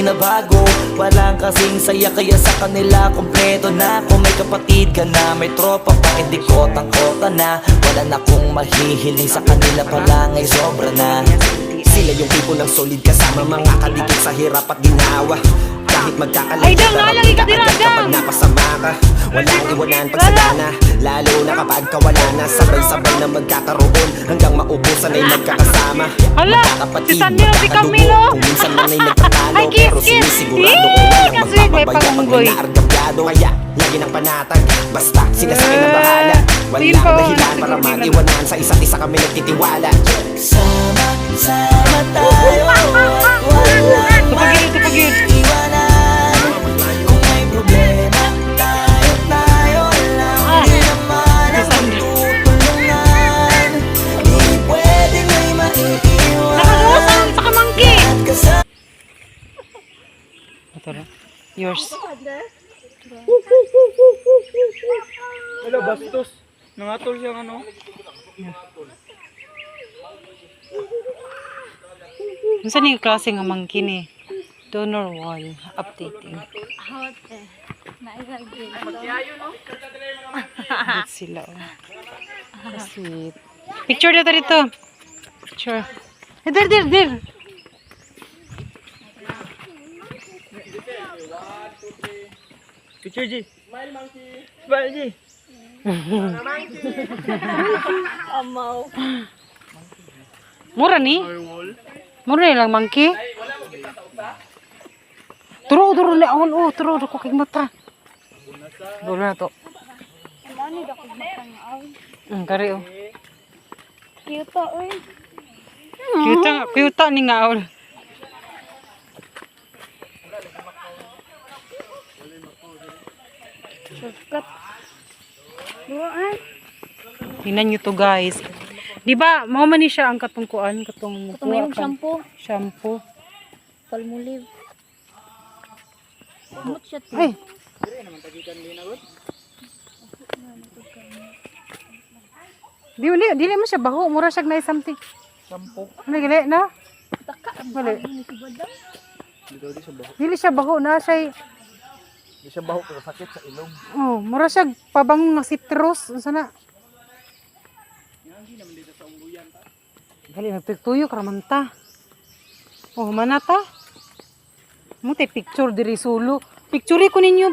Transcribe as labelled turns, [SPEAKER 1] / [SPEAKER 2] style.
[SPEAKER 1] binabago. Walang kasing saya kaya sa kanila kompleto na. Kung may kapatid ka na, may tropa pa, hindi kotang-kota na. Wala na kong mahihiling sa kanila pa lang ay sobra na.
[SPEAKER 2] Sila yung tipo ng solid kasama, mga kaligid sa hirap at ginawa. Kahit magkakalit kapag napasama ka, walang iwanan pag sagana. Lalo na kapag kawala na, sabay-sabay na magkakaroon hanggang maubusan ay magkakasama.
[SPEAKER 3] Si Sandy na si Camilo.
[SPEAKER 2] Kung minsan man ay nagtatalo,
[SPEAKER 3] Ay,
[SPEAKER 2] pero
[SPEAKER 3] kiss, kiss.
[SPEAKER 2] sinisigurado ko walang
[SPEAKER 3] Kasi may
[SPEAKER 2] magpapabaya pag
[SPEAKER 3] pangunggoy.
[SPEAKER 2] inaargabyado. Kaya lagi ng panatag, basta sila sa akin ang bahala.
[SPEAKER 3] Yun
[SPEAKER 2] Walang
[SPEAKER 3] po,
[SPEAKER 2] dahilan para
[SPEAKER 3] siguro
[SPEAKER 2] mag-iwanan, sa isa't isa kami nagtitiwala.
[SPEAKER 1] Sama tayo at walang
[SPEAKER 3] Tupagin.
[SPEAKER 1] iwanan. Kung may problema, tayo lang din naman ang magtutulungan. Di pwedeng may maiiwan
[SPEAKER 3] Nakabusan sa kamangki.
[SPEAKER 1] at kasama.
[SPEAKER 3] Ito na. Yours.
[SPEAKER 4] Wala, bastos. Nangatol siyang ano.
[SPEAKER 3] Saan yung klase nga mangkin eh? Donor wall. Updating. Good sila. Oh. Sweet. Picture dito dito. Picture. Dir.
[SPEAKER 4] Picture, G. Smile, monkey. Smile, G.
[SPEAKER 3] Mura ni? Mura ni lang monkey? Turo na awon oh, turo ko kay mata. Turo na to. Kari oh. Cute ni nga awon. Tingnan nyo to guys. Di ba, mau man ni siya ang katungkuan, katong
[SPEAKER 5] Mayroong shampoo.
[SPEAKER 3] shampoo.
[SPEAKER 5] Palmolive. Amot siya to.
[SPEAKER 3] Ay. Dili mo siya baho, mura siya na something.
[SPEAKER 4] Shampoo.
[SPEAKER 3] Ano gali na? Gali. Dili siya baho na siya.
[SPEAKER 4] Di siya baho pero sakit sa ilong.
[SPEAKER 3] Oh, mura siya pabango nga citrus, unsa na? Gali nagtuyo karamanta. Oh, manata. Mo tay picture diri sulo. Picture ko ninyo